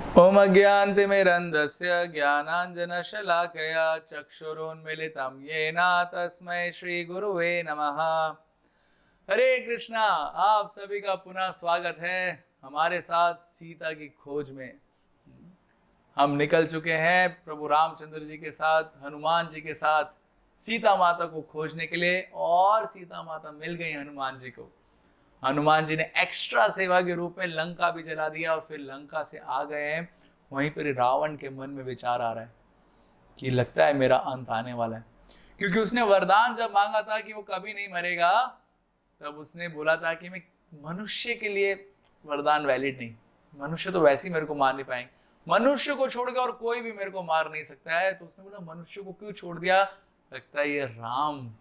ओम अज्ञानतिमिरन्धस्य ज्ञानाञ्जनशलाकया चक्षुरुन्मीलितं येन तस्मै श्रीगुरुवे नमः। हरे कृष्णा। आप सभी का पुनः स्वागत है हमारे साथ सीता की खोज में। हम निकल चुके हैं प्रभु रामचंद्र जी के साथ, हनुमान जी के साथ सीता माता को खोजने के लिए, और सीता माता मिल गई हनुमान जी को। हनुमान जी ने एक्स्ट्रा सेवा के रूप में लंका भी जला दिया और फिर लंका से आ गए हैं। वहीं पर रावण के मन में विचार आ रहा है कि लगता है मेरा अंत आने वाला है, क्योंकि उसने वरदान जब मांगा था कि वो कभी नहीं मरेगा, तब उसने बोला था कि मैं मनुष्य के लिए वरदान वैलिड नहीं, मनुष्य तो वैसे ही मेरे को मार नहीं पाएंगे, मनुष्य को छोड़ के और कोई भी मेरे को मार नहीं सकता है। तो उसने बोला मनुष्य को क्यों छोड़ दिया, लगता है ये राम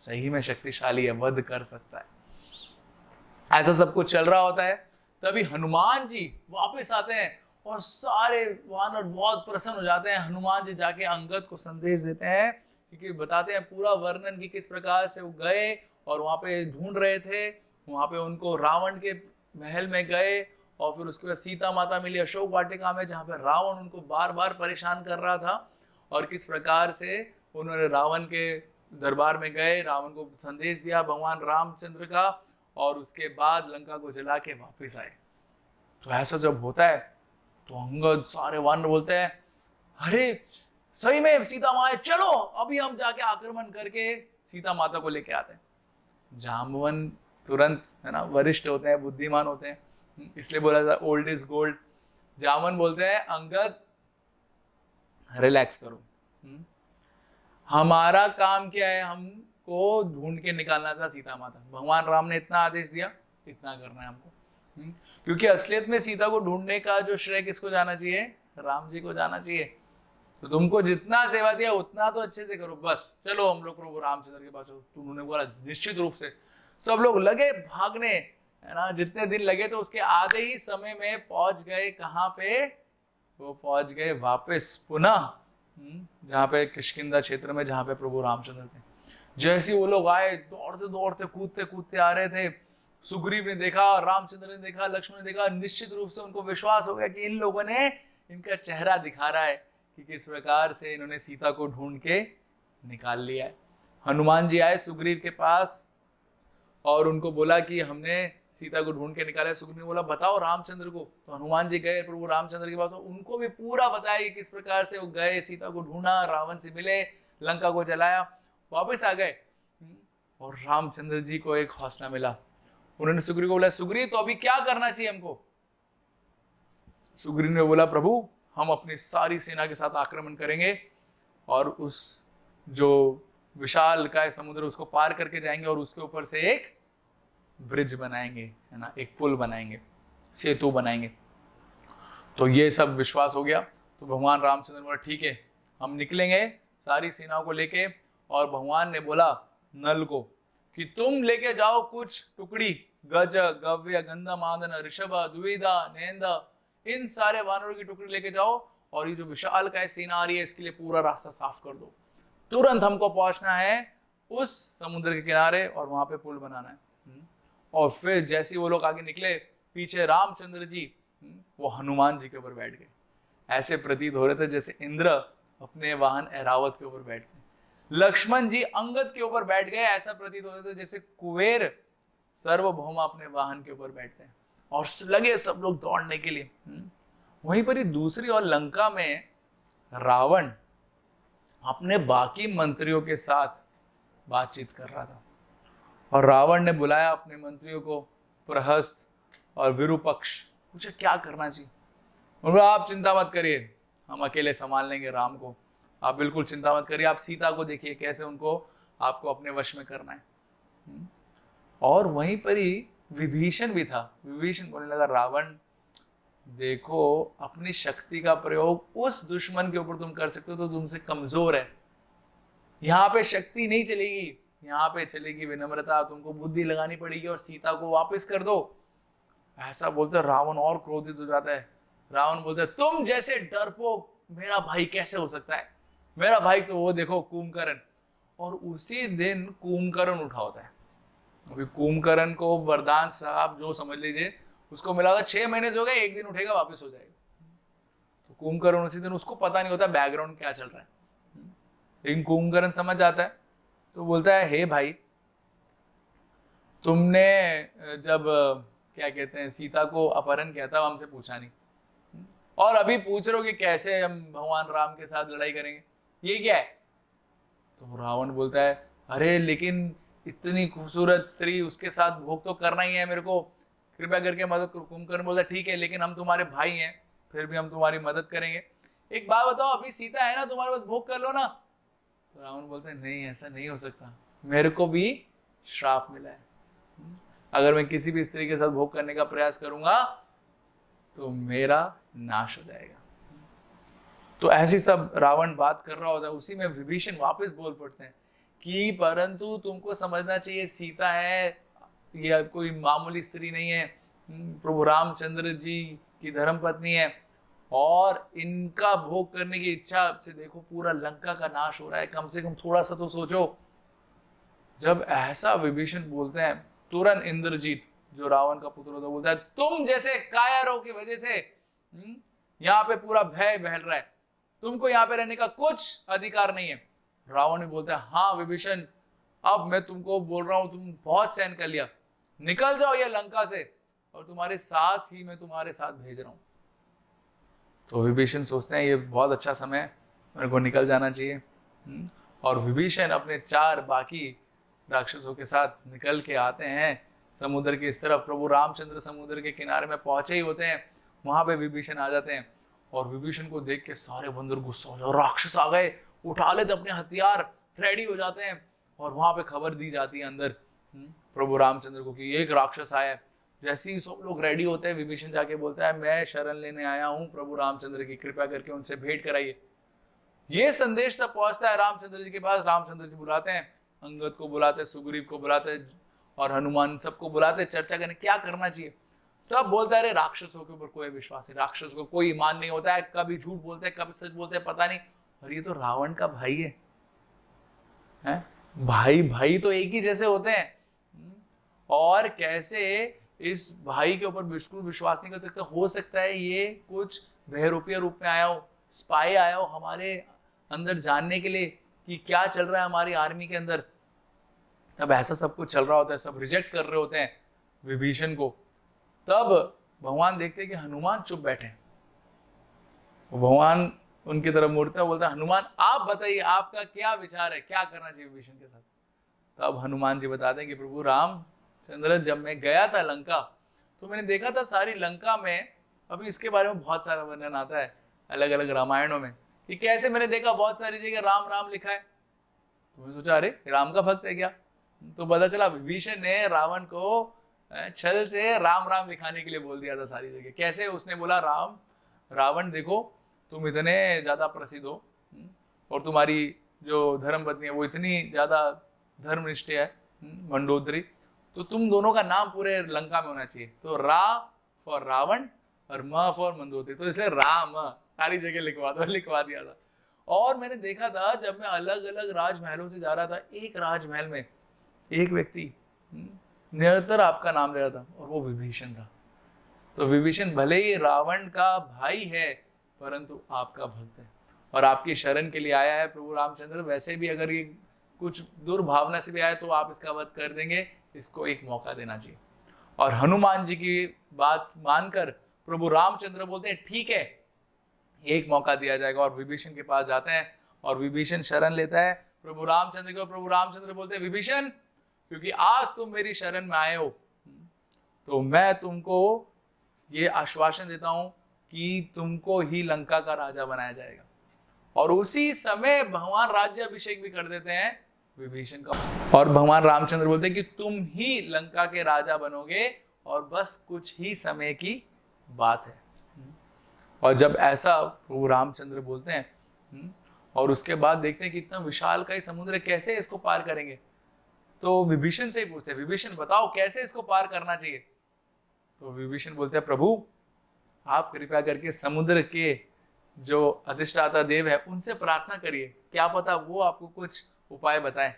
सही में शक्तिशाली है, वध कर सकता है। ऐसा सब कुछ चल रहा होता है, तभी हनुमान जी वापस आते हैं और सारे वानर बहुत प्रसन्न हो जाते हैं। हनुमान जी जाके अंगद को संदेश देते हैं, क्योंकि बताते हैं पूरा वर्णन कि किस प्रकार से वो गए और वहां पे ढूंढ रहे थे। वहां पे उनको रावण के महल में गए और फिर उसके बाद सीता माता मिली अशोक वाटिका में, जहाँ पे रावण उनको बार बार परेशान कर रहा था, और किस प्रकार से उन्होंने रावण के दरबार में गए, रावण को संदेश दिया भगवान रामचंद्र का, और उसके बाद लंका को जला के वापिस आए। तो ऐसा जब होता है तो अंगद सारे वानर बोलते हैं अरे सही में सीता माँ, चलो अभी हम जाके आक्रमण करके सीता माता को लेके आते हैं। जाम्बवन तुरंत, है ना, वरिष्ठ होते हैं, बुद्धिमान होते हैं, इसलिए बोला था ओल्ड इज गोल्ड। जामवन बोलते हैं अंगद रिलैक्स करो, हमारा काम क्या है, हमको ढूंढ के निकालना था सीता माता। भगवान राम ने इतना आदेश दिया, इतना करना है हमको। क्योंकि असलियत में सीता को ढूंढने का जो श्रेय किसको जाना चाहिए, राम जी को जाना चाहिए। तो तुमको जितना सेवा दिया उतना तो अच्छे से करो, बस चलो हम लोग प्रभु रामचंद्र के पास। तो उन्होंने बोला निश्चित रूप से। सब लोग लगे भागने, है ना, जितने दिन लगे तो उसके आधे ही समय में पहुंच गए। कहाँ पे वो पहुंच गए वापस पुनः, जहाँ पे किष्किंधा क्षेत्र में, जहाँ पे प्रभु रामचंद्र थे। जैसे वो लोग आए, दौड़ते दौड़ते कूदते कूदते आ रहे थे, सुग्रीव ने देखा, रामचंद्र ने देखा, लक्ष्मण ने देखा, निश्चित रूप से उनको विश्वास हो गया कि इन लोगों ने इनका चेहरा दिखा रहा है कि किस प्रकार से इन्होंने सीता को ढूंढ के निकाल लिया है। हनुमान जी आए सुग्रीव के पास और उनको बोला कि हमने सीता को ढूंढ के निकाला। सुग्रीव ने बोला बताओ रामचंद्र को। तो हनुमान जी गए प्रभु रामचंद्र के पास, उनको भी पूरा बताया कि किस प्रकार से वो गए, सीता को ढूंढा, रावण से मिले, लंका को जलाया, वापस आ गए। और रामचंद्र जी को एक हौसला मिला। उन्होंने सुग्रीव को बोला सुग्रीव तो अभी क्या करना चाहिए हमको। सुग्रीव ने बोला प्रभु हम अपनी सारी सेना के साथ आक्रमण करेंगे और उस जो विशाल काय समुद्र उसको पार करके जाएंगे और उसके ऊपर से एक ब्रिज बनाएंगे, है ना, एक पुल बनाएंगे, सेतु बनाएंगे। तो ये सब विश्वास हो गया। तो भगवान रामचंद्र बोला ठीक है हम निकलेंगे सारी सेनाओं को लेके। और भगवान ने बोला नल को कि तुम लेके जाओ कुछ टुकड़ी, गज, गव्य, गंधमादन, ऋषभ, द्विधा, नेंदा, इन सारे वानरों की टुकड़ी लेके जाओ, और ये जो विशाल काय सेना आ रही है इसके लिए पूरा रास्ता साफ कर दो। तुरंत हमको पहुंचना है उस समुद्र के किनारे और वहां पे पुल बनाना है। और फिर जैसे वो लोग आगे निकले, पीछे रामचंद्र जी वो हनुमान जी के ऊपर बैठ गए। ऐसे प्रतीत हो रहे थे जैसे इंद्र अपने वाहन ऐरावत के ऊपर बैठ गए, लक्ष्मण जी अंगद के ऊपर बैठ गए। ऐसा प्रतीत हो रहे थे जैसे कुबेर सार्वभौम अपने वाहन के ऊपर बैठते हैं, और लगे सब लोग दौड़ने के लिए। वहीं पर ही दूसरी और लंका में रावण अपने बाकी मंत्रियों के साथ बातचीत कर रहा था, और रावण ने बुलाया अपने मंत्रियों को, प्रहस्त और विरूपक्ष, पूछा क्या करना चाहिए। उन्होंने आप चिंता मत करिए, हम अकेले संभाल लेंगे राम को, आप बिल्कुल चिंता मत करिए, आप सीता को देखिए कैसे उनको आपको अपने वश में करना है। और वहीं पर ही विभीषण भी था। विभीषण बोलने लगा रावण देखो अपनी शक्ति का प्रयोग उस दुश्मन के ऊपर तुम कर सकते हो तो तुमसे कमजोर है, यहाँ पे शक्ति नहीं चलेगी, यहाँ पे चलेगी विनम्रता, तुमको बुद्धि लगानी पड़ेगी और सीता को वापस कर दो। ऐसा बोलते रावण और क्रोधित हो जाता है। रावण बोलते तुम जैसे डरपोक मेरा भाई कैसे हो सकता है, मेरा भाई तो वो देखो कुंभकर्ण। और उसी दिन कुंभकर्ण उठा होता है। अभी कुंभकर्ण को वरदान साहब जो समझ लीजिए उसको मिला था 6 महीने से हो गए, एक दिन उठेगा वापस हो जाएगा। कुंभकर्ण उसी दिन, उसको पता नहीं होता बैकग्राउंड क्या चल रहा है, लेकिन कुंभकर्ण समझ जाता है। तो बोलता है, हे भाई, तुमने जब क्या कहते हैं सीता को अपहरण किया था, हमसे पूछा नहीं, और अभी पूछ रहे हो कि कैसे हम भगवान राम के साथ लड़ाई करेंगे, ये क्या है? तो रावण बोलता है, अरे लेकिन इतनी खूबसूरत स्त्री, उसके साथ भोग तो करना ही है मेरे को, कृपया करके मदद करो। कुंभकर्ण बोलता है, ठीक है, लेकिन हम तुम्हारे भाई हैं, फिर भी हम तुम्हारी मदद करेंगे। एक बात बताओ, अभी सीता है ना तुम्हारे पास, भोग कर लो ना। तो रावण बोलता है, नहीं, ऐसा नहीं हो सकता, मेरे को भी श्राप मिला है, अगर मैं किसी भी स्त्री के साथ भोग करने का प्रयास करूंगा तो मेरा नाश हो जाएगा। तो ऐसी सब रावण बात कर रहा होता है, उसी में विभीषण वापस बोल पड़ते हैं कि परंतु तुमको समझना चाहिए, सीता है, यह कोई मामूली स्त्री नहीं है, प्रभु रामचंद्र जी की धर्मपत्नी है, और इनका भोग करने की इच्छा से देखो पूरा लंका का नाश हो रहा है, कम से कम थोड़ा सा तो सोचो। जब ऐसा विभीषण बोलते हैं, तुरंत इंद्रजीत जो रावण का पुत्र होता है बोलता है, तुम जैसे कायरों की वजह से यहाँ पे पूरा भय बहल रहा है, तुमको यहाँ पे रहने का कुछ अधिकार नहीं है। रावण भी बोलता है, हाँ विभीषण, अब मैं तुमको बोल रहा हूं, तुम बहुत सहन कर लिया, निकल जाओ ये लंका से, और तुम्हारे सास ही मैं तुम्हारे साथ भेज रहा हूं। तो विभीषण सोचते हैं, ये बहुत अच्छा समय है, मेरे को निकल जाना चाहिए। और विभीषण अपने 4 बाकी राक्षसों के साथ निकल के आते हैं समुद्र की इस तरफ। प्रभु रामचंद्र समुद्र के किनारे में पहुंचे ही होते हैं, वहां पे विभीषण आ जाते हैं, और विभीषण को देख के सारे बंदर गुस्सा हो जाते, राक्षस आ गए, उठा लेते अपने हथियार, रेडी हो जाते हैं, और वहां पे खबर दी जाती है अंदर प्रभु रामचंद्र को कि एक राक्षस आया है। जैसे ही सब लोग रेडी होते हैं, विभीषण जाके बोलता है, मैं शरण लेने आया हूं प्रभु रामचंद्र की, कृपया करके उनसे भेंट कराइए। ये संदेश सब पहुंचता है रामचंद्र जी के पास। रामचंद्र जी बुलाते हैं, अंगद को बुलाते हैं, सुग्रीव को बुलाते हैं, और हनुमान सबको बुलाते, चर्चा करने क्या करना चाहिए। सब बोलता है, अरे राक्षसों के ऊपर कोई विश्वास नहीं, राक्षसों को कोई ईमान नहीं होता है, कभी झूठ बोलते हैं, कभी सच बोलते हैं, पता नहीं। और ये तो रावण का भाई है, हैं? भाई भाई तो एक ही जैसे होते हैं, और कैसे इस भाई के ऊपर बिल्कुल विश्वास नहीं कर सकता। हो सकता है ये कुछ बहरूपिया रूप में आया हो, स्पाई आया हो हमारे अंदर जानने के लिए कि क्या चल रहा है हमारी आर्मी के अंदर। तब ऐसा सब कुछ चल रहा होता है, सब रिजेक्ट कर रहे होते हैं विभीषण को। तब भगवान देखते हैं कि हनुमान चुप बैठे, भगवान उनकी तरफ मुड़ता है, बोलता है, हनुमान आप बताइए, आपका क्या विचार है, क्या करना चाहिए विभीषण के साथ। तब हनुमान जी बताते हैं कि प्रभु रामचंद्र, जब मैं गया था लंका, तो मैंने देखा था सारी लंका में, अभी इसके बारे में बहुत सारा वर्णन आता है अलग अलग रामायणों में, कि कैसे मैंने देखा बहुत सारी जगह राम राम लिखा है। तो मैंने सोचा, अरे राम का भक्त है क्या? तो पता चला विभीषण ने रावण को छल से राम राम लिखाने के लिए बोल दिया था सारी जगह। कैसे? उसने बोला, रावण देखो, तुम इतने ज्यादा प्रसिद्ध हो, और तुम्हारी जो धर्मपत्नी है वो इतनी ज्यादा धर्मनिष्ठ है, मंडोदरी, तो तुम दोनों का नाम पूरे लंका में होना चाहिए। तो रा फॉर रावण और म फॉर मंदोदरी, तो इसलिए राम सारी जगह लिखवा दिया था। और मैंने देखा था, जब मैं अलग अलग राजमहलों से जा रहा था, एक राजमहल में एक व्यक्ति निरंतर आपका नाम ले रहा था, और वो विभीषण था। तो विभीषण भले ही रावण का भाई है, परंतु आपका भक्त है, और आपकी शरण के लिए आया है प्रभु रामचंद्र। वैसे भी अगर ये कुछ दुर्भावना से भी आया तो आप इसका वध कर देंगे, इसको एक मौका देना चाहिए। और हनुमान जी की बात मानकर प्रभु रामचंद्र बोलते हैं, ठीक है, एक मौका दिया जाएगा, और विभीषण के पास जाते हैं, और विभीषण शरण लेता है प्रभु रामचंद्र को। प्रभु रामचंद्र बोलते हैं, विभीषण, क्योंकि आज तुम मेरी शरण में आए हो, तो मैं तुमको ये आश्वासन देता हूं कि तुमको ही लंका का राजा बनाया जाएगा। और उसी समय भगवान राज्याभिषेक भी कर देते हैं विभीषण का, और भगवान रामचंद्र बोलते हैं कि तुम ही लंका के राजा बनोगे, और बस कुछ ही समय की बात है। और जब ऐसा प्रभु रामचंद्र बोलते हैं, और उसके बाद देखते हैं कि इतना विशाल का ही समुद्र, कैसे इसको पार करेंगे। तो विभीषण से ही पूछते हैं, विभीषण बताओ कैसे इसको पार करना चाहिए। तो विभीषण बोलते हैं, प्रभु आप कृपया करके समुद्र के जो अधिष्ठाता देव है उनसे प्रार्थना करिए, क्या पता वो आपको कुछ उपाय बताएं।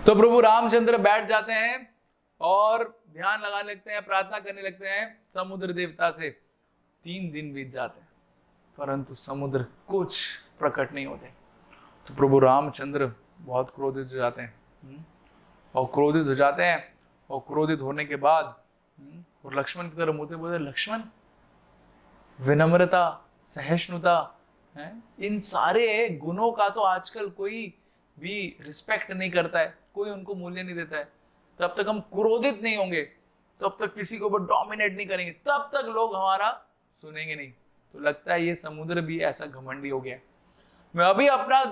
तो प्रभु रामचंद्र बैठ जाते हैं और ध्यान लगाने लगते हैं, प्रार्थना करने लगते हैं समुद्र देवता से। 3 दिन बीत जाते हैं, परंतु समुद्र कुछ प्रकट नहीं होते। तो प्रभु रामचंद्र बहुत क्रोधित हो जाते हैं और क्रोधित हो जाते हैं, और क्रोधित होने के बाद और लक्ष्मण की तरफ मुड़ते बोलते, लक्ष्मण, विनम्रता, सहिष्णुता, इन सारे गुणों का तो आजकल कोई भी रिस्पेक्ट नहीं करता है, कोई उनको मूल्य नहीं देता है। तब तक हम क्रोधित नहीं होंगे, तब तक किसी को डोमिनेट नहीं करेंगे, तब तक लोग हमारा सुनेंगे नहीं। तो लगता है ये समुद्र भी ऐसा घमंडी हो गया। मैं अभी अपना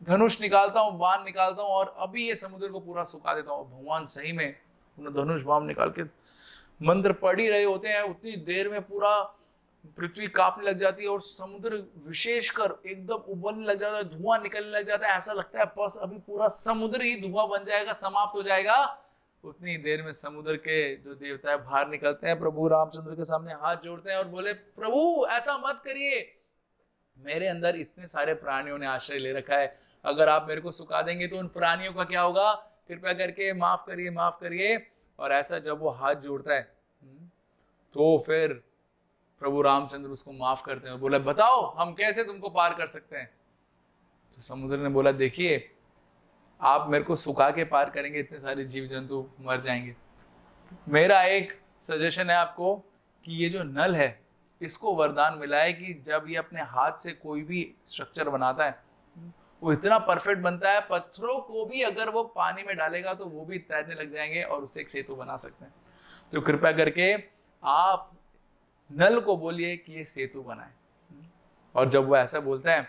धनुष निकालता हूँ, बाण निकालता हूँ, और अभी ये समुद्र को पूरा सुखा देता हूँ। भगवान सही में धनुष बाण निकाल के मंत्र पढ़ ही रहे होते हैं, उतनी देर में पूरा पृथ्वी कांपने लग जाती है और समुद्र विशेषकर एकदम उबलने लग जाता है, धुआं निकलने लग जाता है। ऐसा लगता है बस अभी पूरा समुद्र ही धुआं बन जाएगा, समाप्त हो जाएगा। उतनी देर में समुद्र के जो देवता है बाहर निकलते हैं, प्रभु रामचंद्र के सामने हाथ जोड़ते हैं और बोले, प्रभु ऐसा मत करिए, मेरे अंदर इतने सारे प्राणियों ने आश्रय ले रखा है, अगर आप मेरे को सुखा देंगे तो उन प्राणियों का क्या होगा, कृपया करके माफ करिए, माफ करिए। और ऐसा जब वो हाथ जोड़ता है तो फिर प्रभु रामचंद्र उसको माफ करते हैं और बोला, बताओ हम कैसे तुमको पार कर सकते हैं। तो समुद्र ने बोला, देखिए आप मेरे को सुखा के पार करेंगे, इतने सारे जीव जंतु मर जाएंगे। मेरा एक सजेशन है आपको कि ये जो नल है, इसको वरदान मिला है कि जब ये अपने हाथ से कोई भी स्ट्रक्चर बनाता है वो इतना परफेक्ट बनता है, पत्थरों को भी अगर वो पानी में डालेगा तो वो भी तैरने लग जाएंगे और उससे एक सेतु बना सकते हैं। तो कृपया करके आप नल को बोलिए कि ये सेतु बनाए। और जब वो ऐसा बोलता है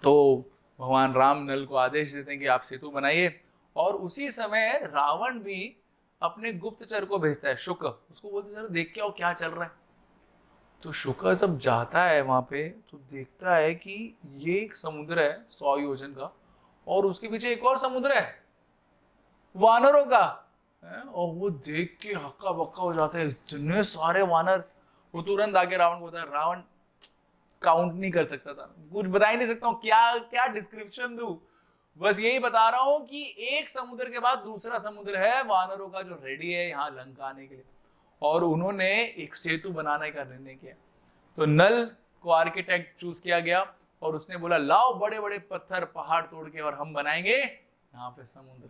तो भगवान राम नल को आदेश देते हैं कि आप सेतु बनाइए। और उसी समय रावण भी अपने गुप्तचर को भेजता है, शुक, उसको बोलते सर देख के आओ क्या चल रहा है। तो शुक जब जाता है वहां पे तो देखता है कि ये एक समुद्र है 100 योजन का, और उसके पीछे एक और समुद्र है वानरों का। और वो देख के हक्का बक्का हो जाता है, इतने सारे वानर। वो तुरंत आके रावण को बताया, रावण काउंट नहीं कर सकता था, कुछ बता ही नहीं सकता हूँ, क्या क्या डिस्क्रिप्शन दूं, बस यही बता रहा हूं कि एक समुद्र के बाद दूसरा समुद्र है वानरों का जो रेडी है यहाँ लंका आने के लिए। और उन्होंने एक सेतु बनाने का निर्णय किया। तो नल को आर्किटेक्ट चूज किया गया और उसने बोला, लाओ बड़े बड़े पत्थर पहाड़ तोड़ के और हम बनाएंगे यहाँ पे समुद्र।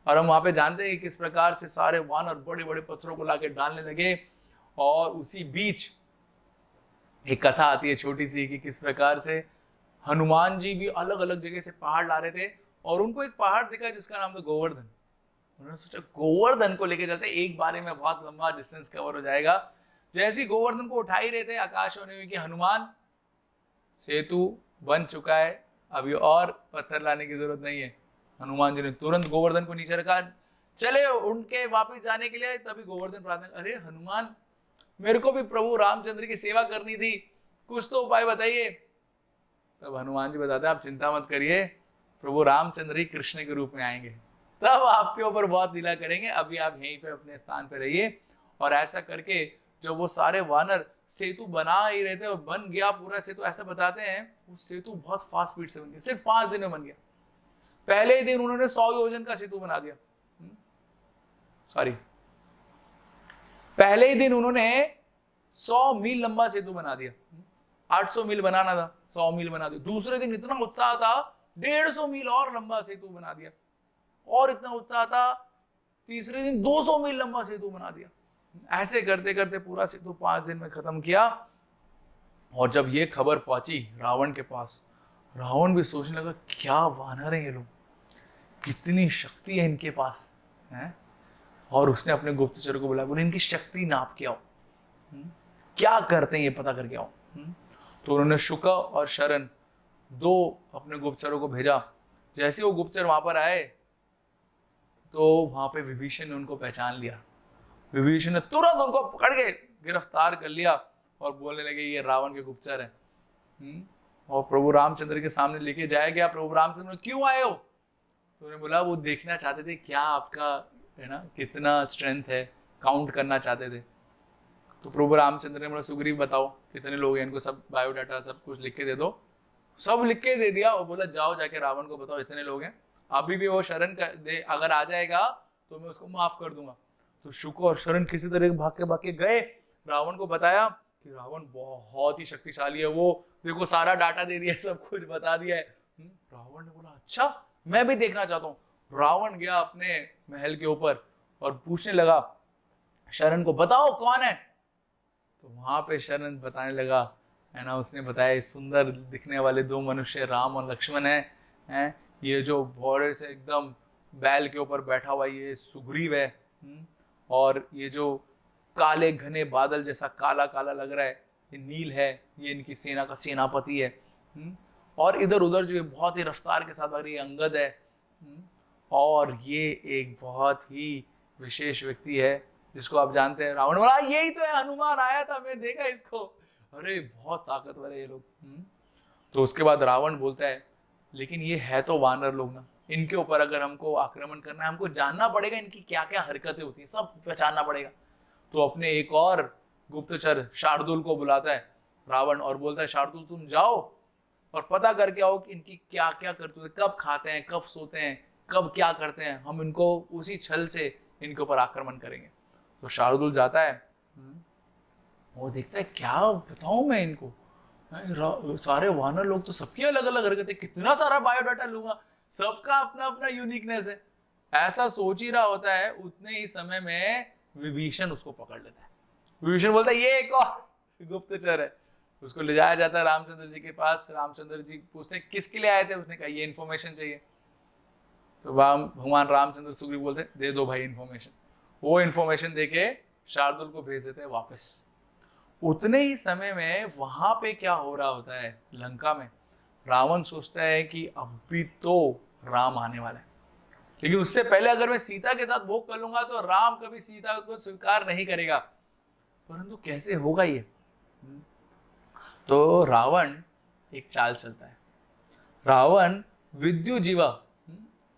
और हम वहां पे जानते हैं किस प्रकार से सारे वानर बड़े बड़े पत्थरों को लाके डालने लगे। और उसी बीच एक कथा आती है छोटी सी कि किस प्रकार से हनुमान जी भी अलग अलग जगह से पहाड़ ला रहे थे और उनको एक पहाड़ दिखा जिसका नाम था गोवर्धन। उन्होंने सोचा गोवर्धन को लेके चलते, एक बारे में बहुत लंबा डिस्टेंस कवर हो जाएगा। जैसे ही गोवर्धन को उठा ही रहे थे, आकाशवाणी हुई कि हनुमान सेतु बन चुका है, अभी और पत्थर लाने की जरूरत नहीं है। हनुमान जी ने तुरंत गोवर्धन को नीचे रखा, चले उनके वापस जाने के लिए। तभी गोवर्धन प्रार्थना, अरे हनुमान, मेरे को भी प्रभु रामचंद्र की सेवा करनी थी, कुछ तो उपाय बताइए। तब हनुमान जी बताते हैं, आप चिंता मत करिए, प्रभु रामचंद्र ही कृष्ण के रूप में आएंगे, तब आपके ऊपर बहुत लीला करेंगे, अभी आप यहीं पे अपने स्थान पे रहिए। और ऐसा करके जब वो सारे वानर सेतु बना ही रहे थे और बन गया पूरा सेतु, ऐसा बताते हैं वो सेतु बहुत फास्ट स्पीड से बन गया, सिर्फ 5 दिन में बन गया। पहले ही दिन उन्होंने 100 योजन का सेतु बना दिया। पहले ही दिन उन्होंने 100 मील लंबा सेतु बना दिया। 800 मील बनाना था, 100 मील बना दिया। दूसरे दिन इतना उत्साह था, 150 मील और लंबा सेतु बना दिया। और इतना उत्साह था, तीसरे दिन 200 मील लंबा सेतु बना दिया। ऐसे करते करते पूरा सेतु 5 दिन में खत्म किया। और जब ये खबर पहुंची रावण के पास, रावण भी सोचने लगा, क्या वानर हैं ये लोग, कितनी शक्ति है इनके पास है। और उसने अपने गुप्तचर को बुलाया, बोले इनकी शक्ति नाप के आओ, क्या करते हैं ये पता करके आओ। तो उन्होंने शुक और शरण 2 अपने गुप्तचरों को भेजा। जैसे वो गुप्तचर वहां पर आए तो वहां पे विभीषण ने उनको पहचान लिया। विभीषण ने तुरंत उनको पकड़ के गिरफ्तार कर लिया और बोलने लगे, ये रावण के गुप्तचर है। और प्रभु रामचंद्र के सामने लेके जाया गया। प्रभु रामचंद्र, क्यों आए हो? तो उन्होंने बोला, वो देखना चाहते थे क्या आपका है ना कितना स्ट्रेंथ है, काउंट करना चाहते थे। तो प्रभु रामचंद्र ने बोला, सुग्रीव बताओ कितने लोग हैं, इनको सब बायोडाटा सब कुछ लिख के दे दो। सब लिख के दे दिया और बोला, जाओ जाके रावण को बताओ इतने लोग हैं, अभी भी वो शरण दे, अगर आ जाएगा तो मैं उसको माफ कर दूंगा। तो शुक और शरण किसी तरह भाग के गए, रावण को बताया कि रावण बहुत ही शक्तिशाली है, वो देखो सारा डाटा दे दिया है, सब कुछ बता दिया है। रावण ने बोला अच्छा मैं भी देखना चाहता हूँ। रावण गया अपने महल के ऊपर और पूछने लगा शरण को, बताओ कौन है। तो वहां पे शरण बताने लगा, है ना, उसने बताया सुंदर दिखने वाले दो मनुष्य राम और लक्ष्मण हैं, ये जो घोड़े से एकदम बैल के ऊपर बैठा हुआ ये सुग्रीव है, और ये जो काले घने बादल जैसा काला काला लग रहा है ये नील है, ये इनकी सेना का सेनापति है। और इधर उधर जो बहुत ही रफ्तार के साथ भाग रही है अंगद है। और ये एक बहुत ही विशेष व्यक्ति है जिसको आप जानते हैं। रावण बोला यही तो है, हनुमान आया था, मैं देखा इसको, अरे बहुत ताकतवर है ये लोग। तो उसके बाद रावण बोलता है लेकिन ये है तो वानर लोग ना, इनके ऊपर अगर हमको आक्रमण करना है हमको जानना पड़ेगा इनकी क्या क्या हरकतें होती है, सब पहचानना पड़ेगा। तो अपने एक और गुप्तचर शार्दुल को बुलाता है रावण और बोलता है शार्दुल तुम जाओ और पता करके आओ कि इनकी क्या क्या करते हैं, कब खाते हैं, कब सोते हैं, कब क्या करते हैं, हम इनको उसी छल से इनके ऊपर आक्रमण करेंगे। तो शार्दुल जाता है, वो देखता है क्या बताऊं मैं इनको, सारे वानर लोग तो सबकी अलग अलग हरकतें, कितना सारा बायोडाटा लूंगा, सबका अपना अपना यूनिकनेस है। ऐसा सोच ही रहा होता है, उतने ही समय में विभीषण उसको पकड़ लेता है। विभीषण बोलता है ये एक और गुप्तचर है। उसको ले जाया जाता है रामचंद्र जी के पास। रामचंद्र जी पूछते हैं किसके लिए आए थे, उसने कहा ये इन्फॉर्मेशन चाहिए। तो भगवान रामचंद्र सुग्रीव बोलते हैं दे दो भाई इन्फॉर्मेशन। वो इन्फॉर्मेशन देके शार्दुल को भेज देते हैं वापस। उतने ही समय में वहां पे क्या हो रहा होता है लंका में, रावण सोचता है कि अभी तो राम आने वाला है, लेकिन उससे पहले अगर मैं सीता के साथ भोग कर लूंगा तो राम कभी सीता को स्वीकार नहीं करेगा। परंतु कैसे होगा ये। तो रावण एक चाल चलता है। रावण विद्युजीवा,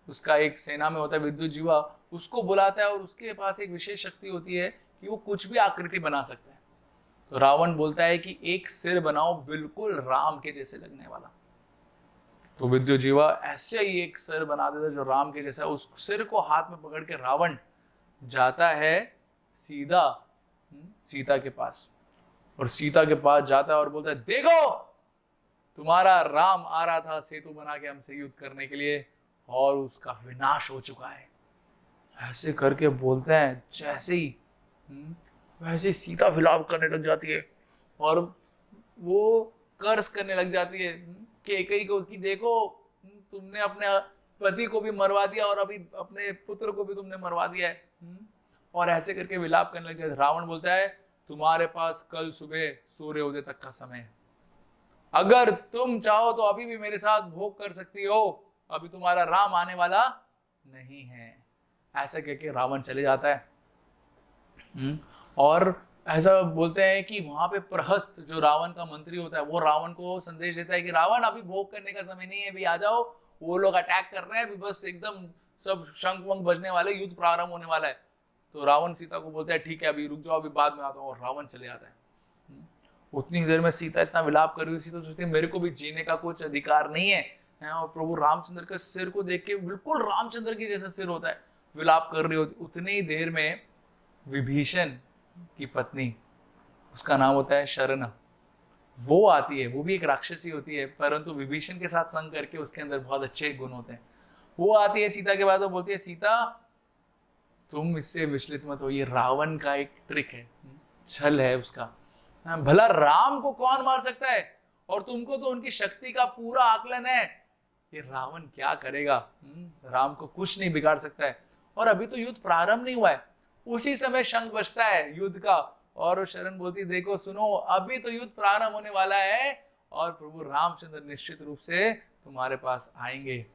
उसका एक सेना में होता है विद्युजीवा, उसको बुलाता है और उसके पास एक विशेष शक्ति होती है कि वो कुछ भी आकृति बना सकता है। तो रावण बोलता है कि एक सिर बनाओ बिल्कुल राम के जैसे लगने वाला। तो विद्युजीवा ऐसे ही एक सिर बना देता है जो राम के जैसा। उस सिर को हाथ में पकड़ के रावण जाता है सीधा सीता के पास, और सीता के पास जाता है और बोलता है देखो तुम्हारा राम आ रहा था सेतु बना के हमसे युद्ध करने के लिए और उसका विनाश हो चुका है। ऐसे करके बोलते हैं, जैसे ही वैसे सीता विलाप करने लग जाती है और वो कर्ज करने लग जाती है कैकेयी को कि देखो तुमने अपने पति को भी मरवा दिया और अभी अपने पुत्र को भी तुमने मरवा दिया है। और ऐसे करके विलाप करने लग जाते। रावण बोलता है तुम्हारे पास कल सुबह सूर्योदय तक का समय है, अगर तुम चाहो तो अभी भी मेरे साथ भोग कर सकती हो, अभी तुम्हारा राम आने वाला नहीं है। ऐसा कहकर रावण चले जाता है। और ऐसा बोलते हैं कि वहां पे प्रहस्त जो रावण का मंत्री होता है वो रावण को संदेश देता है कि रावण अभी भोग करने का समय नहीं है, अभी आ जाओ, वो लोग अटैक कर रहे हैं, अभी बस एकदम सब शंख वंख बजने वाले, युद्ध प्रारंभ होने वाला है। तो रावण सीता को बोलता है ठीक है अभी रुक जाओ, अभी बाद में आता हूँ, और रावण चले जाता है। उतनी देर में सीता इतना विलाप कर रही हुई, सीता सोचती है मेरे को भी जीने का कुछ अधिकार नहीं है। और प्रभु रामचंद्र के सिर को देख के बिल्कुल रामचंद्र के जैसा सिर होता है, विलाप कर रही होती। उतनी ही देर में विभीषण की पत्नी, उसका नाम होता है शरणा, वो आती है। वो भी एक राक्षसी होती है, परंतु विभीषण के साथ संग करके उसके अंदर बहुत अच्छे गुण होते हैं। वो आती है सीता के बाद, वो बोलती है सीता तुम इससे विचलित मत हो, ये रावण का एक ट्रिक है, छल है उसका। भला राम को कौन मार सकता है, और तुमको तो उनकी शक्ति का पूरा आकलन है, ये रावण क्या करेगा, राम को कुछ नहीं बिगाड़ सकता है। और अभी तो युद्ध प्रारंभ नहीं हुआ है। उसी समय शंख बजता है युद्ध का, और शरण बोलती देखो सुनो अभी तो युद्ध प्रारंभ होने वाला है और प्रभु रामचंद्र निश्चित रूप से तुम्हारे पास आएंगे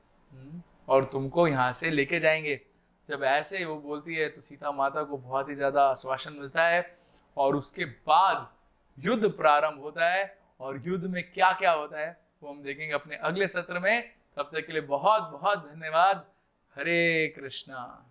और तुमको यहाँ से लेके जाएंगे। जब ऐसे वो बोलती है तो सीता माता को बहुत ही ज्यादा आश्वासन मिलता है, और उसके बाद युद्ध प्रारंभ होता है। और युद्ध में क्या क्या होता है वो हम देखेंगे अपने अगले सत्र में। तब तक के लिए बहुत बहुत धन्यवाद। हरे कृष्णा।